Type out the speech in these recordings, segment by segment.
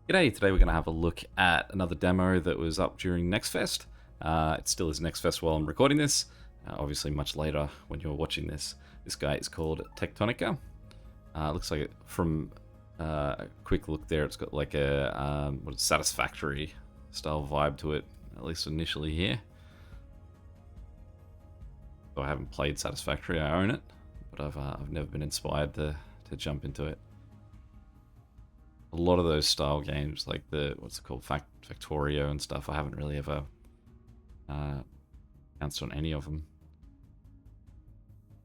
G'day, today we're going to have a look at another demo that was up during NextFest. It still is NextFest while I'm recording this, obviously much later when you're watching this. This guy is called Techtonica. Looks like it, from a quick look there, it's got like a Satisfactory style vibe to it, at least initially here. So I haven't played Satisfactory, I own it, but I've never been inspired to jump into it. A lot of those style games, like the what's it called, Factorio and stuff, I haven't really ever pounced on any of them.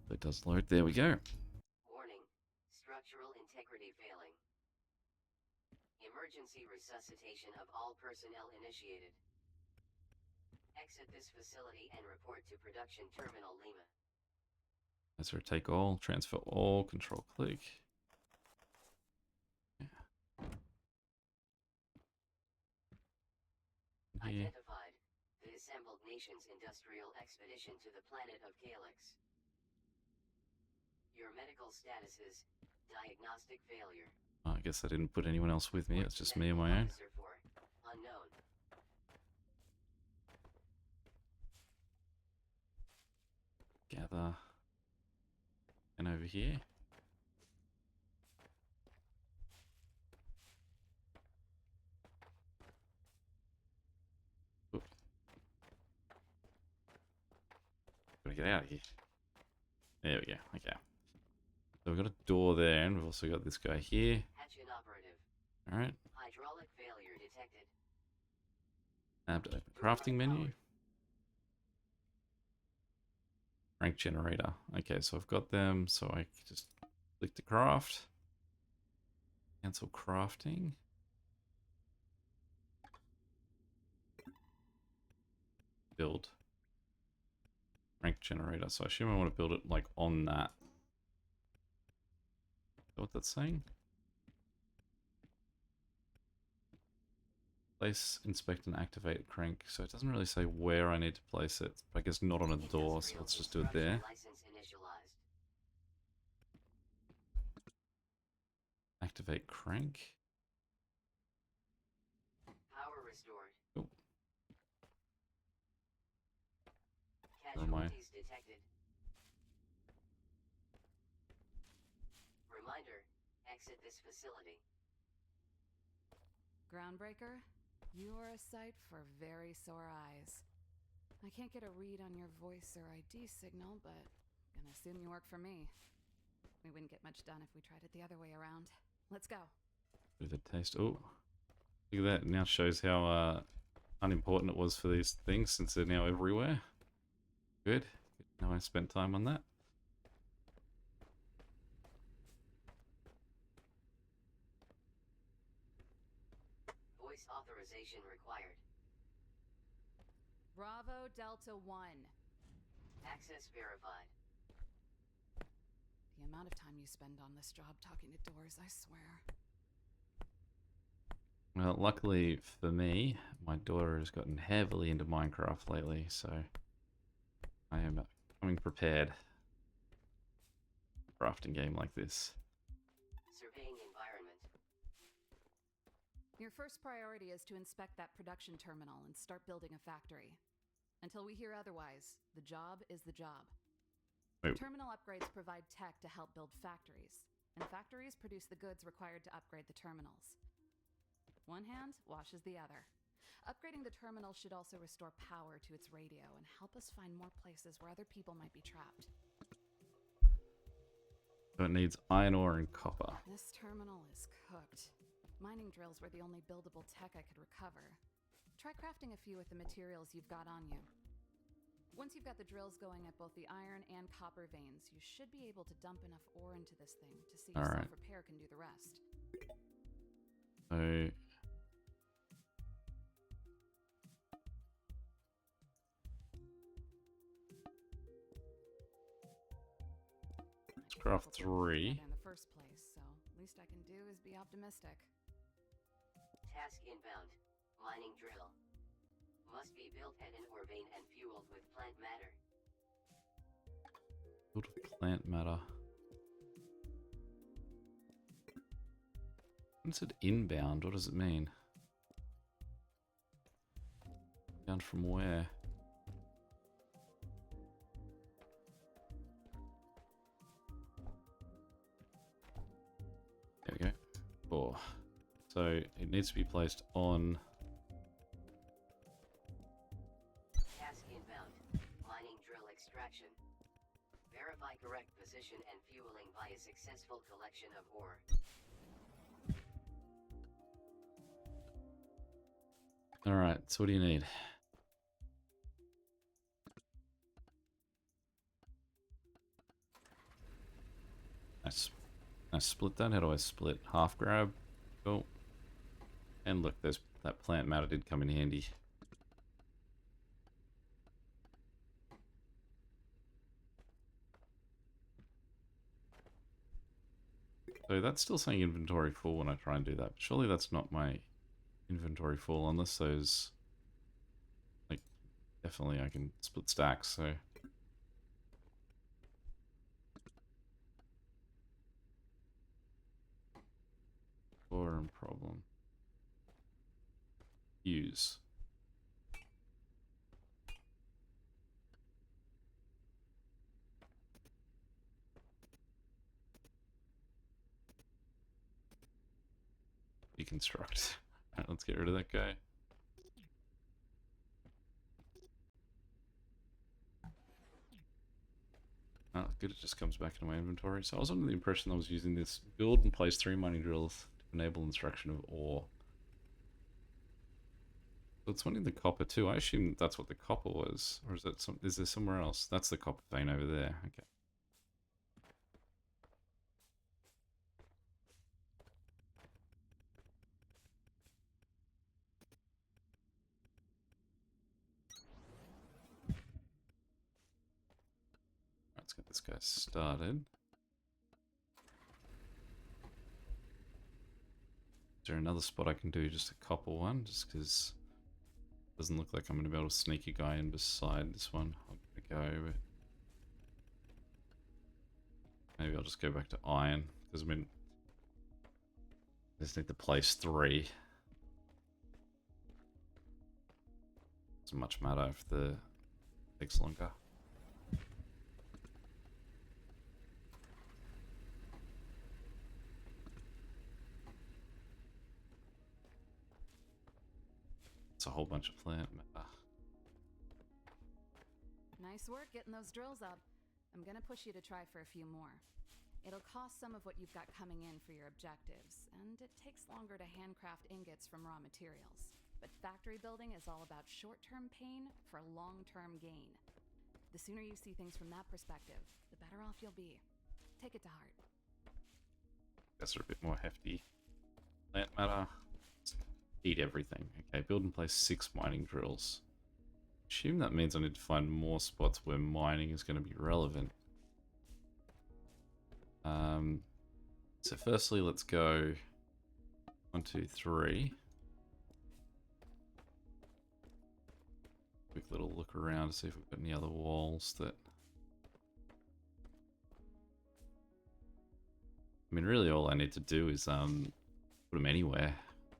It does load. There we go. Warning. Structural integrity failing. Emergency resuscitation of all personnel initiated. Exit this facility and report to Production Terminal Lima. Answer take all, transfer all, control click. Yeah. Identified. The Assembled Nations Industrial Expedition to the planet of Calyx. Your medical status is diagnostic failure. I guess I didn't put anyone else with me, it's just me on my own. Unknown. Gather. And over here. Oop. Gotta get out of here. There we go, okay. So we've got a door there, and we've also got this guy here. Hatch inoperative. Alright. Hydraulic failure detected. Tab to open crafting menu. Rank generator. Okay, so I've got them, so I just click to craft. Cancel crafting. Build. Rank generator. So I assume I want to build it like on that. Is that what that's saying? Place, inspect, and activate crank. So it doesn't really say where I need to place it. But I guess not on a door, so let's just do it there. Activate crank. Power restored. Oh. Casualties detected. Reminder, exit this facility. Groundbreaker, you are a sight for very sore eyes. I can't get a read on your voice or ID signal, but I'm gonna assume you work for me. We wouldn't get much done if we tried it the other way around. Let's go. Bit of a taste. Oh, look at that. It now shows how unimportant it was for these things since they're now everywhere. Good. Now I spent time on that. Voice authorization required. Bravo Delta 1. Access verified. The amount of time you spend on this job talking to doors, I swear. Well, luckily for me, my daughter has gotten heavily into Minecraft lately, so I am coming prepared. Crafting game like this. Surveying environment. Your first priority is to inspect that production terminal and start building a factory. Until we hear otherwise, the job is the job. Wait. Terminal upgrades provide tech to help build factories, and factories produce the goods required to upgrade the terminals. One hand washes the other. Upgrading the terminal should also restore power to its radio and help us find more places where other people might be trapped. So it needs iron ore and copper. This terminal is cooked. Mining drills were the only buildable tech I could recover. Try crafting a few with the materials you've got on you. Once you've got the drills going at both the iron and copper veins, you should be able to dump enough ore into this thing to see if self-repair can do the rest. So let's craft 3. In the first place, so least I can do is be optimistic. Task inbound. Mining drill. Must be built at an ore vein and fueled with plant matter. Build plant matter. When it said inbound, what does it mean? Inbound from where? There we go. 4. So it needs to be placed on. Task inbound. Mining drill extraction. Verify correct position and fueling by a successful collection of ore. Alright, so what do you need? I split that? How do I split? Half grab. Oh. And look, there's that plant matter did come in handy. So that's still saying inventory full when I try and do that. But surely that's not my inventory full unless those... Like, definitely I can split stacks, so... Forum problem. Use. Deconstruct. Alright, let's get rid of that guy. Oh, good, it just comes back into my inventory. So I was under the impression I was using this build and place 3 mining drills to enable instruction of ore. So it's wanting the copper too. I assume that's what the copper was. Or is that some, is there somewhere else? That's the copper vein over there. Okay. Let's get this guy started. Is there another spot I can do just a copper one? Just because it doesn't look like I'm going to be able to sneak a guy in beside this one. I'm going to go, but maybe I'll just go back to iron. Because I mean, I just need to place 3. Doesn't much matter if the takes longer. It's a whole bunch of plant matter. Nice work getting those drills up. I'm gonna push you to try for a few more. It'll cost some of what you've got coming in for your objectives, and it takes longer to handcraft ingots from raw materials. But factory building is all about short-term pain for long-term gain. The sooner you see things from that perspective, the better off you'll be. Take it to heart. Guess they're a bit more hefty. Plant matter. Eat everything. Okay, build and place 6 mining drills. Assume that means I need to find more spots where mining is going to be relevant. So firstly, let's go 1, 2, 3. Quick little look around to see if we've got any other walls that... I mean, really all I need to do is put them anywhere.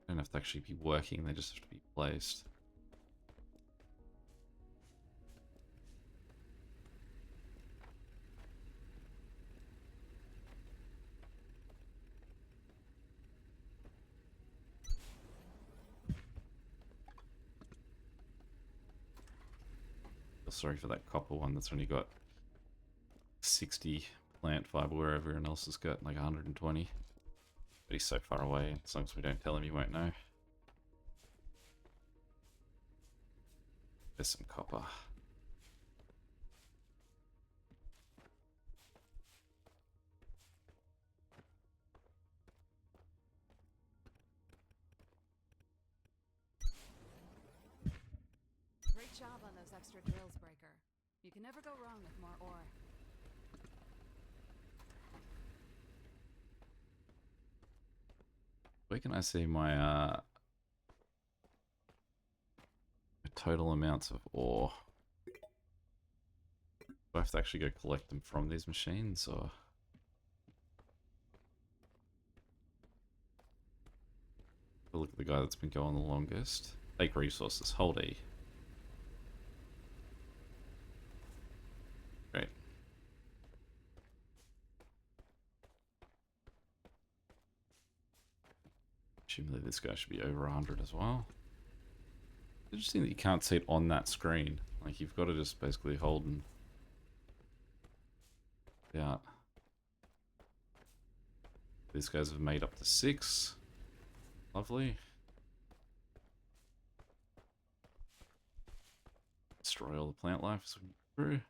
They don't have to actually be working, they just have to be placed. Sorry for that copper one that's only got 60 plant fiber where everyone else has got like 120. But he's so far away, as long as we don't tell him, he won't know. There's some copper. Great job on those extra drills, Breaker. You can never go wrong with more ore. Where can I see my total amounts of ore? Do I have to actually go collect them from these machines, or... We'll look at the guy that's been going the longest. Take resources. Hold E. Great. Presumably this guy should be over 100 as well. Interesting that you can't see it on that screen. Like, you've got to just basically hold and... Yeah. These guys have made up to 6. Lovely. Destroy all the plant life as we go through.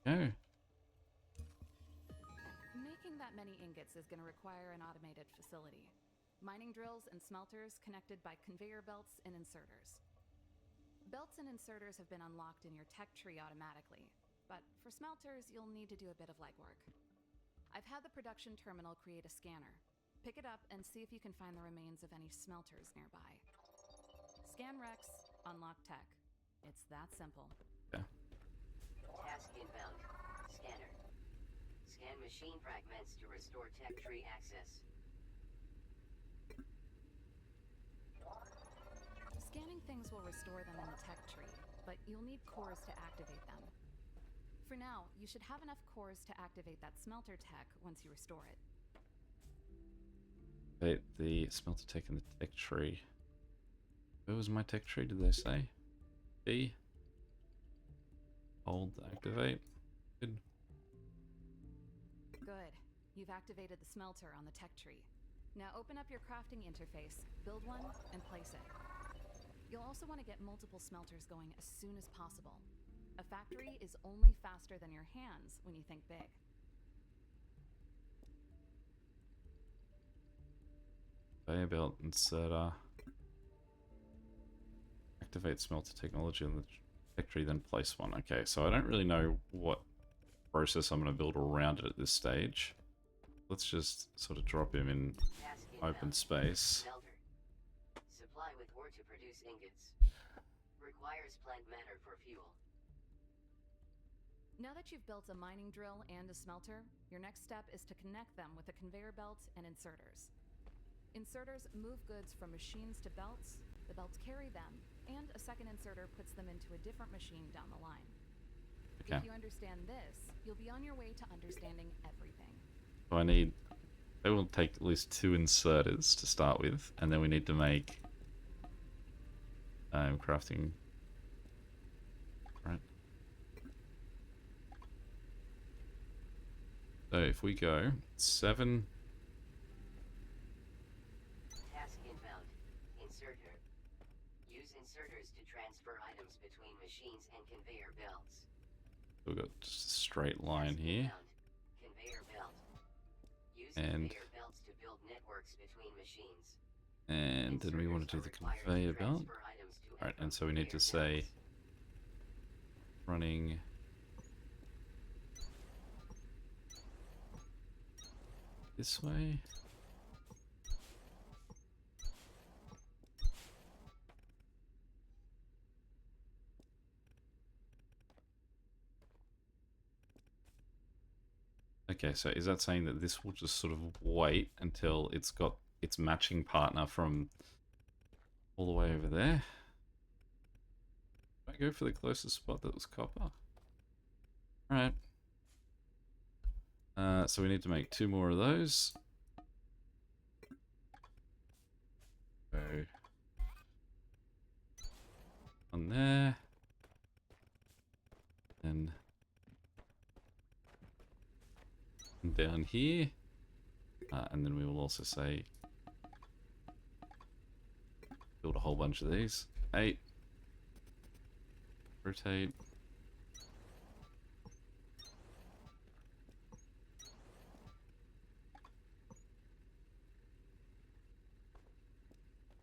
Go. Making that many ingots is going to require an automated facility. Mining drills and smelters connected by conveyor belts and inserters. Belts and inserters have been unlocked in your tech tree automatically, but for smelters, you'll need to do a bit of legwork. I've had the production terminal create a scanner. Pick it up and see if you can find the remains of any smelters nearby. Scan Rex, unlock tech. It's that simple. Yeah. Task inbound. Scanner. Scan machine fragments to restore tech tree access. Scanning things will restore them in the tech tree, but you'll need cores to activate them. For now, you should have enough cores to activate that smelter tech once you restore it. Wait, the smelter tech and the tech tree. Where was my tech tree, did they say? B? Hold, activate. Good. Good. You've activated the smelter on the tech tree. Now open up your crafting interface, build one, and place it. You'll also want to get multiple smelters going as soon as possible. A factory is only faster than your hands when you think big. Conveyor belt inserter. Activate smelter technology on the factory, then place one. Okay, so I don't really know what process I'm going to build around it at this stage. Let's just sort of drop him in open space. Smelter. Supply with ore to produce ingots. Requires plant matter for fuel. Now that you've built a mining drill and a smelter, your next step is to connect them with a conveyor belt and inserters. Inserters move goods from machines to belts, the belts carry them, and a second inserter puts them into a different machine down the line. Okay. If you understand this, you'll be on your way to understanding everything. So I need... They will take at least 2 inserters to start with, and then we need to make... crafting... Right. So if we go 7... Task inbound. Inserter. Use inserters to transfer items between machines and conveyor belts. We've got just a straight line Task here. inbound. Conveyor belt. Use And- conveyor belts to build networks between machines. And then we want to do the Inserters are required to conveyor belt. transfer items to Alright, and and so we need to conveyor say... belts. Running... This way. Okay, so is that saying that this will just sort of wait until it's got its matching partner from all the way over there? Did I go for the closest spot that was copper? Alright. So we need to make 2 more of those. Go on there. And down here. And then we will also say build a whole bunch of these. 8. Rotate.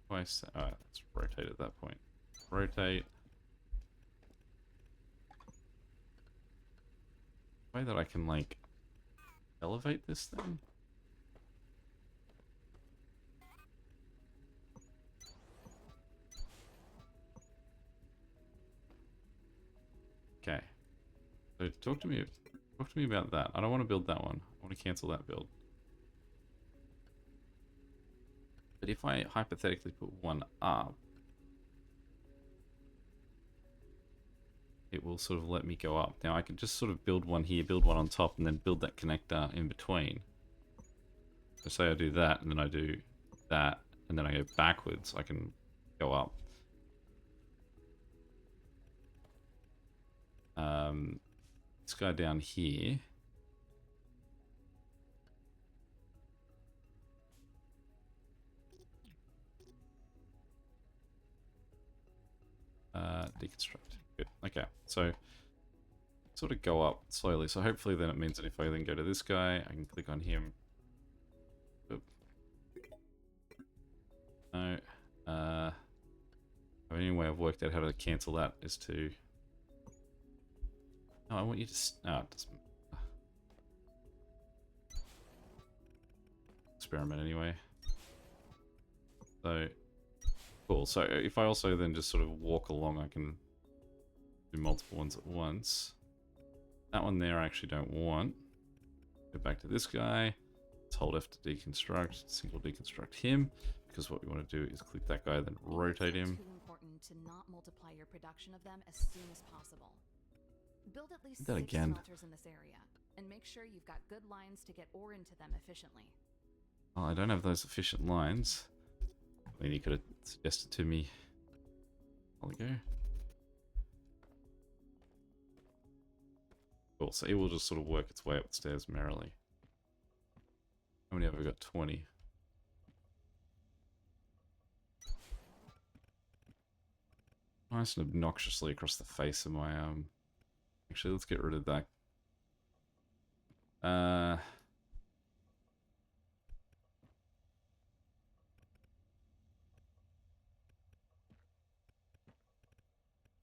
Twice. Alright, let's rotate at that point. Rotate. Way that I can like elevate this thing. Okay. So So talk to me about that. I don't want to build that one. I want to cancel that build. But if I hypothetically put one up, it will sort of let me go up. Now I can just sort of build one here, build one on top, and then build that connector in between. So say I do that, and then I do that, and then I go backwards, I can go up. This guy down here. Deconstruct. Good. Okay, so sort of go up slowly. So hopefully then it means that if I then go to this guy, I can click on him. Oop. No. The only way I've worked out how to cancel that is to... No, I want you to... No, it doesn't... Experiment anyway. So... Cool. So if I also then just sort of walk along, I can do multiple ones at once. That one there I actually don't want. Go back to this guy. Let's hold F to deconstruct. Single deconstruct him. Because what we want to do is click that guy, then rotate him. It's too important to not multiply your production of them as soon as possible. Build at least 6 smelters in this area, and make sure you've got good lines to get ore into them efficiently. Well, I don't have those efficient lines. I mean, you could have suggested to me a while ago. Cool, so it will just sort of work its way up the stairs merrily. How many have I got? 20. Nice and obnoxiously across the face of my Actually, let's get rid of that.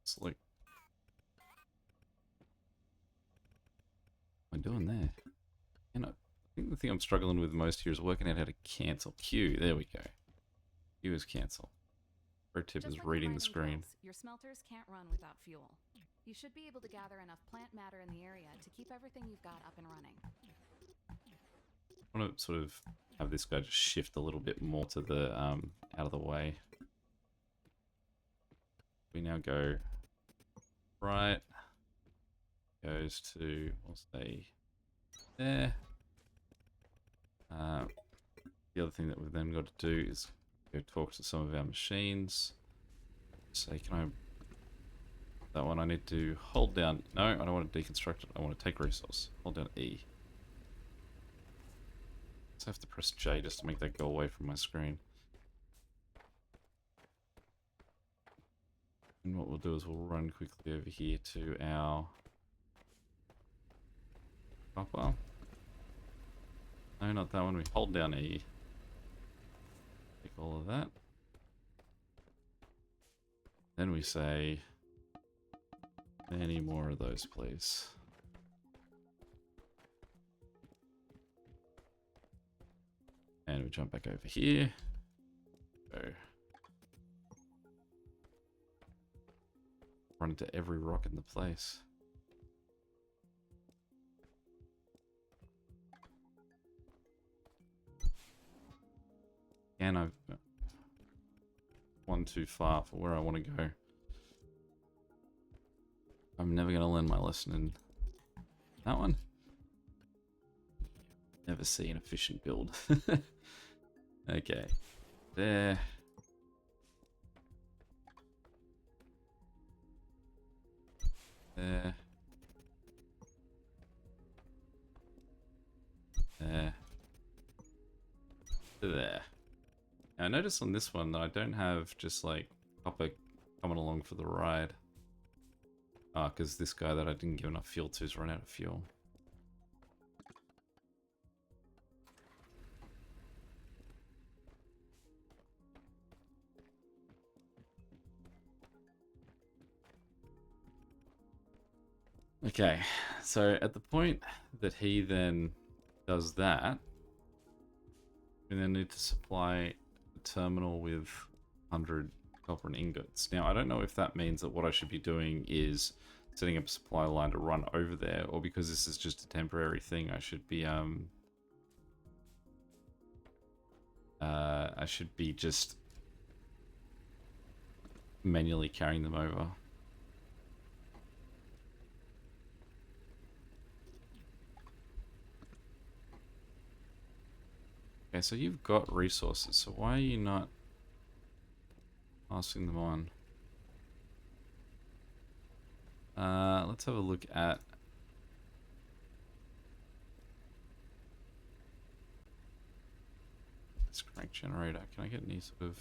It's like, what am I doing there? You know, I think the thing I'm struggling with most here is working out how to cancel Q. There we go. Q is cancel. Pro tip is reading the screen. Your smelters can't run without fuel. You should be able to gather enough plant matter in the area to keep everything you've got up and running. I want to sort of have this guy just shift a little bit more to the out of the way. We now go right, goes to, we'll say there. The other thing that we've then got to do is go talk to some of our machines. Say, can I... That one I need to hold down. No, I don't want to deconstruct it. I want to take resource. Hold down E. So I have to press J just to make that go away from my screen. And what we'll do is we'll run quickly over here to our copper. No, not that one. We hold down E. Take all of that. Then we say, any more of those, please. And we jump back over here. Go. Run into every rock in the place. And I've one too far for where I want to go. I'm never going to learn my lesson in that one. Never see an efficient build. Okay. There. There. There. There. Now, I notice on this one that I don't have just like copper coming along for the ride. Ah, because this guy that I didn't give enough fuel to has run out of fuel. Okay, so at the point that he then does that, we then need to supply the terminal with 100 copper and ingots. Now, I don't know if that means that what I should be doing is setting up a supply line to run over there, or because this is just a temporary thing, I should be just manually carrying them over. Okay, so you've got resources, so why are you not passing them on? Let's have a look at this crank generator. Can I get any sort of...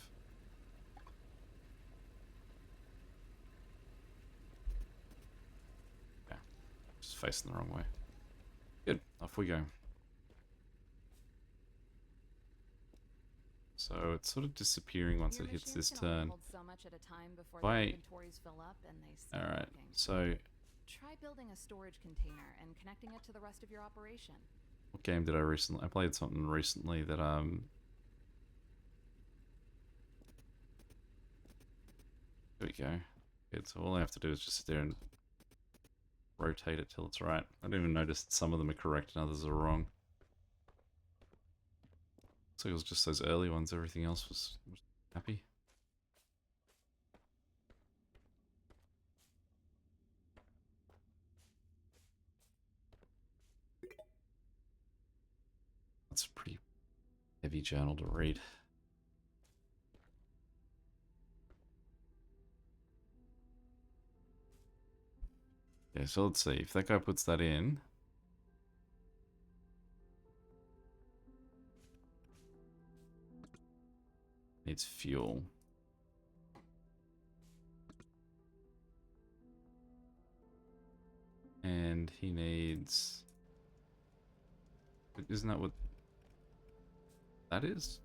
Yeah, just facing the wrong way. Good, off we go. So it's sort of disappearing once it hits this turn. Why? Alright, so... Try building a storage container and connecting it to the rest of your operation. What game did I recently... I played something recently that, There we go. Good, so all I have to do is just sit there and rotate it till it's right. I didn't even notice that some of them are correct and others are wrong. Looks like it was just those early ones, everything else was happy. That's a pretty heavy journal to read. Yeah, so let's see. If that guy puts that in... Needs fuel. And he needs... Isn't that what that is?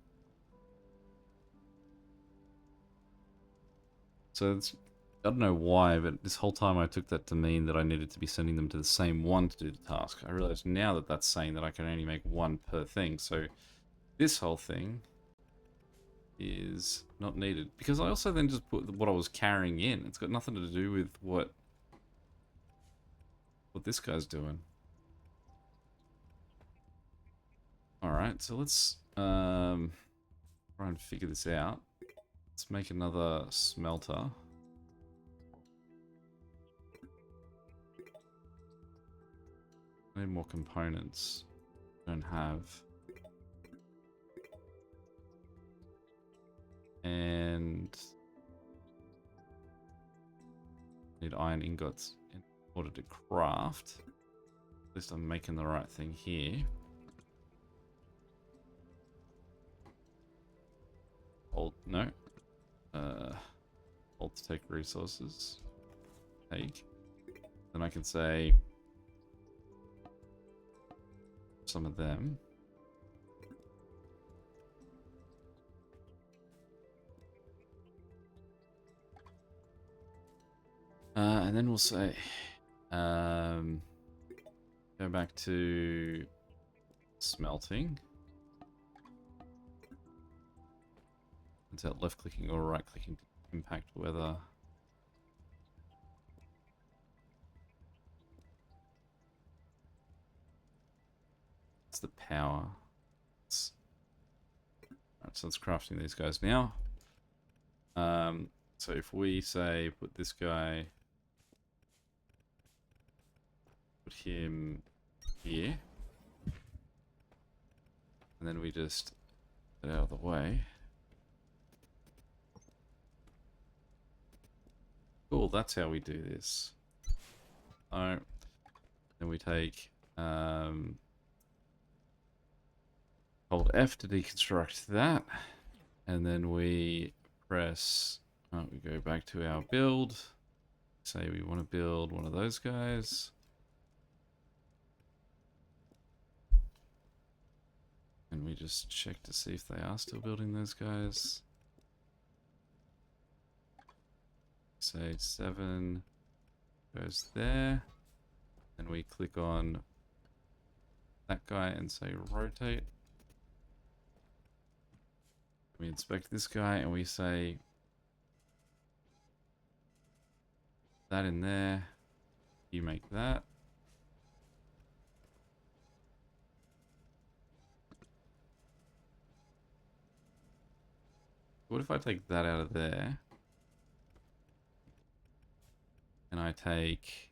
So it's... I don't know why, but this whole time I took that to mean that I needed to be sending them to the same one to do the task. I realize now that that's saying that I can only make one per thing. So this whole thing is not needed. Because I also then just put what I was carrying in. It's got nothing to do with what this guy's doing. Alright, so let's try and figure this out. Let's make another smelter. I need more components. Don't have. And need iron ingots in order to craft. At least I'm making the right thing here. Hold, no. Hold to take resources. Take. Then I can say some of them. And then we'll say, go back to smelting. Is that left clicking or right clicking to impact whether? It's the power. Alright, so let's crafting these guys now. So if we say put this guy, put him here, and then we just get out of the way. Cool, that's how we do this. So then we take hold F to deconstruct that, and then we press, we go back to our build, say we want to build one of those guys. And we just check to see if they are still building those guys. Say 7 goes there. And we click on that guy and say rotate. We inspect this guy and we say that in there. You make that. What if I take that out of there? And I take...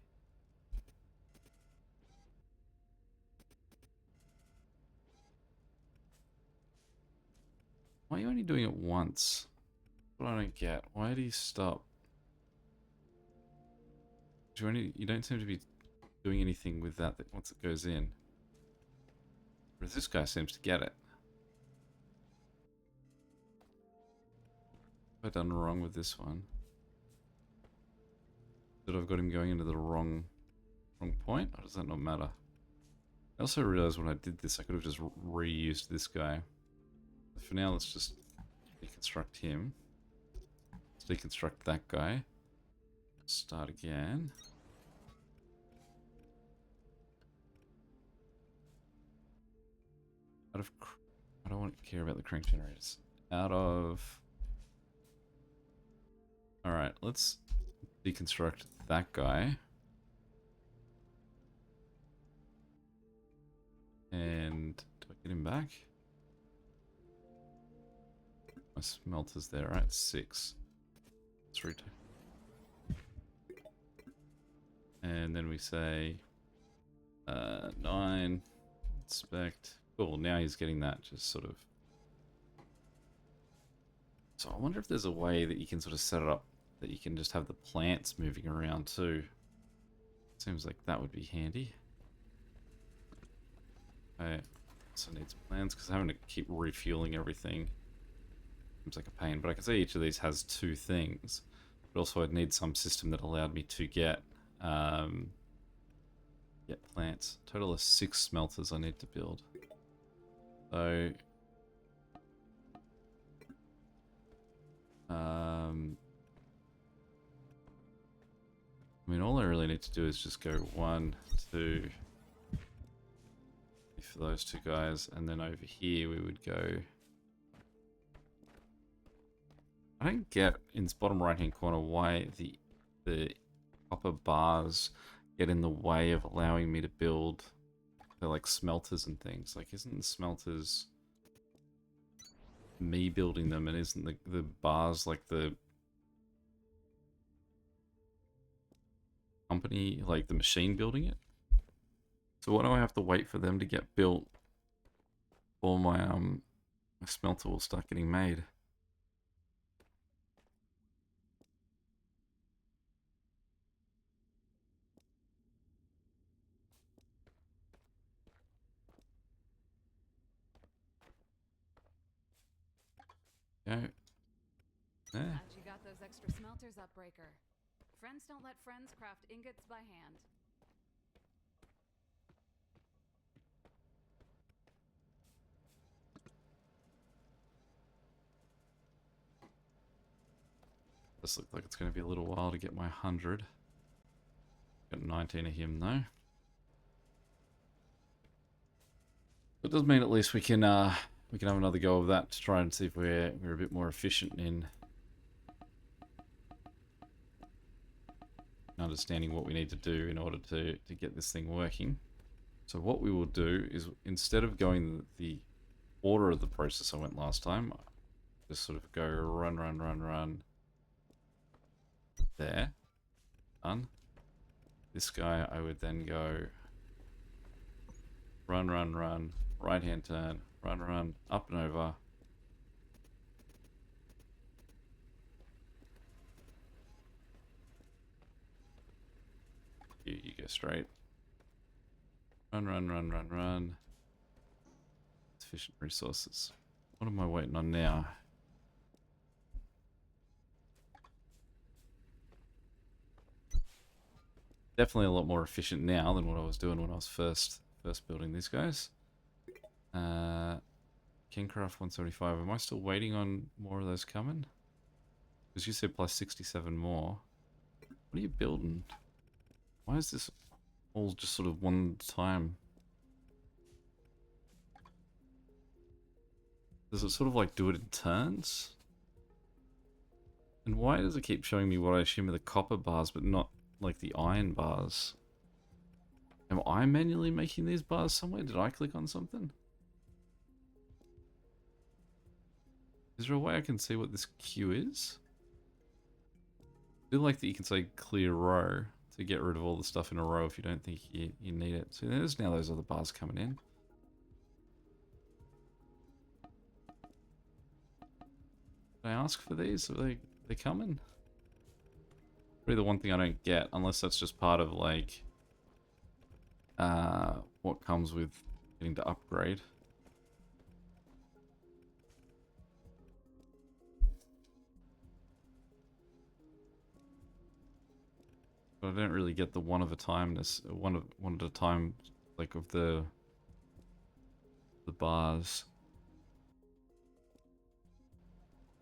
Why are you only doing it once? What I don't get. Why do you stop? You don't seem to be doing anything with that once it goes in. Whereas this guy seems to get it. What have I done wrong with this one? That I've got him going into the wrong point? Or does that not matter? I also realized when I did this, I could have just reused this guy. But for now, let's just deconstruct him. Let's deconstruct that guy. Start again. I don't want to care about the crank generators. Alright, let's deconstruct that guy. And do I get him back? My smelter's there, right? 6. Let's read. And then we say 9. Inspect. Cool, now he's getting that just sort of. So I wonder if there's a way that you can sort of set it up that you can just have the plants moving around too. Seems like that would be handy. Okay, also needs plans because having to keep refueling everything seems like a pain. But I can see each of these has 2 things. But also I'd need some system that allowed me to get plants. Total of 6 smelters I need to build. So I mean, all I really need to do is just go 1, 2 for those 2 guys, and then over here we would go. I don't get in this bottom right hand corner why the copper bars get in the way of allowing me to build the like smelters and things. Like, isn't the smelters me building them, and isn't the bars like the company, like the machine building it? So why do I have to wait for them to get built before my smelter will start getting made? Go. There. Glad you got those extra smelters up, Breaker. Friends don't let friends craft ingots by hand. This looks like it's going to be a little while to get my 100. Got 19 of him though. It does mean at least we can have another go of that to try and see if we're a bit more efficient in understanding what we need to do in order to get this thing working. So what we will do is, instead of going the order of the process I went last time, just sort of go run, run, run, run. There. Done. This guy I would then go run, run, run, right hand turn, run, run, up and over. You go straight. Run, run, run, run, run. Sufficient resources. What am I waiting on now? Definitely a lot more efficient now than what I was doing when I was first building these guys. Kingcraft 175. Am I still waiting on more of those coming? Because you said plus 67 more. What are you building? Why is this all just sort of one time? Does it sort of like do it in turns? And why does it keep showing me what I assume are the copper bars but not like the iron bars? Am I manually making these bars somewhere? Did I click on something? Is there a way I can see what this queue is? I feel like that you can say clear row to get rid of all the stuff in a row if you don't think you need it. So there's now those other bars coming in. Did I ask for these? Are they coming? Probably the one thing I don't get, unless that's just part of like what comes with getting to upgrade. But I don't really get the one at a time, like of the bars.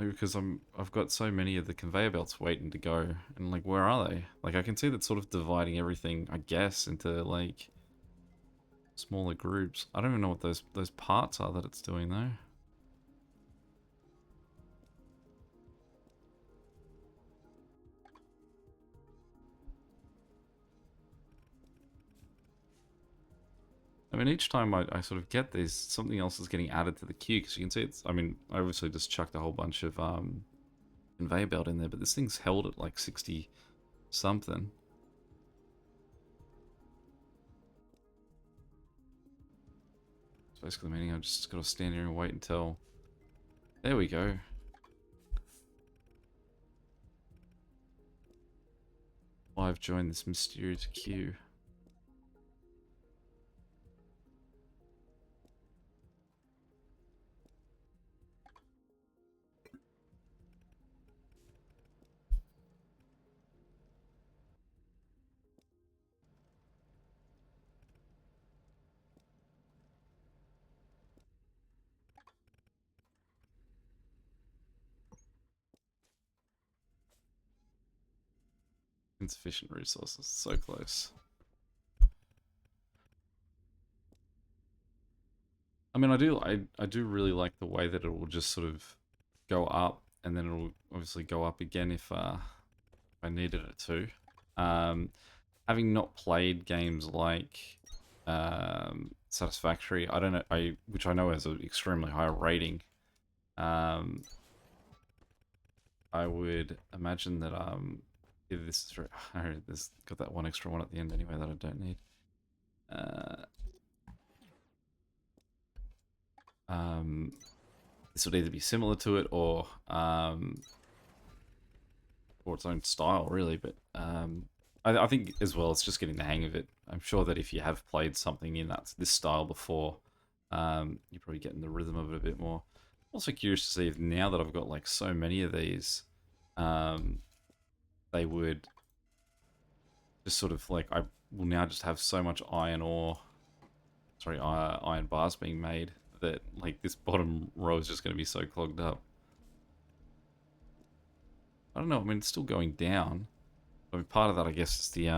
Like because I've got so many of the conveyor belts waiting to go, and like where are they? Like I can see that sort of dividing everything, I guess, into like smaller groups. I don't even know what those parts are that it's doing though. I mean, each time I sort of get these, something else is getting added to the queue, because you can see it's, I mean, I obviously just chucked a whole bunch of conveyor belt in there, but this thing's held at like 60 something. It's basically meaning I've just got to stand here and wait until... There we go. I've joined this mysterious queue. Insufficient resources, so close. I mean, I do really like the way that it will just sort of go up, and then it'll obviously go up again if I needed it to. Having not played games like Satisfactory, I don't know, which I know has an extremely high rating. I would imagine that if this is there's got that one extra one at the end anyway that I don't need. This would either be similar to it or its own style, really. But I think as well, it's just getting the hang of it. I'm sure that if you have played something in this style before, you're probably getting the rhythm of it a bit more. Also curious to see if now that I've got like so many of these, they would just sort of like, I will now just have so much iron bars being made that like this bottom row is just going to be so clogged up. I don't know, I mean, it's still going down. I mean, part of that, I guess, is the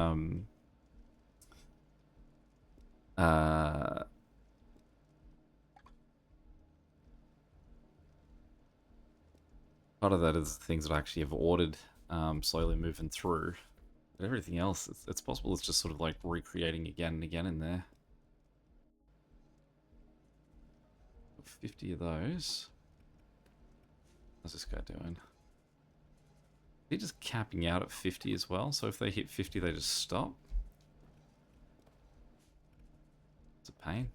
part of that is the things that I actually have ordered slowly moving through. But everything else, it's possible it's just sort of like recreating again and again in there. 50 of those. How's this guy doing? They're just capping out at 50 as well, so if they hit 50 they just stop. It's a pain.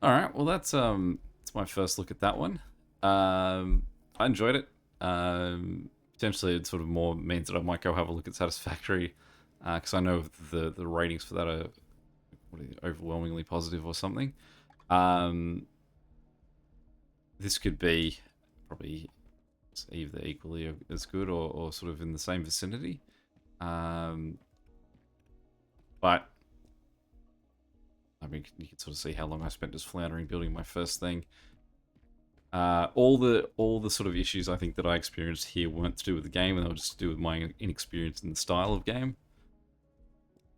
Alright, well that's my first look at that one. I enjoyed it. Potentially it sort of more means that I might go have a look at Satisfactory, because I know the ratings for that are overwhelmingly positive or something. This could be probably either equally as good or sort of in the same vicinity. But I mean, you can sort of see how long I spent just floundering building my first thing. All the sort of issues I think that I experienced here weren't to do with the game, and they were just to do with my inexperience in the style of game.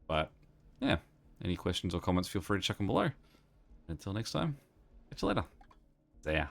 But yeah, any questions or comments, feel free to chuck them below. Until next time, catch you later. See ya.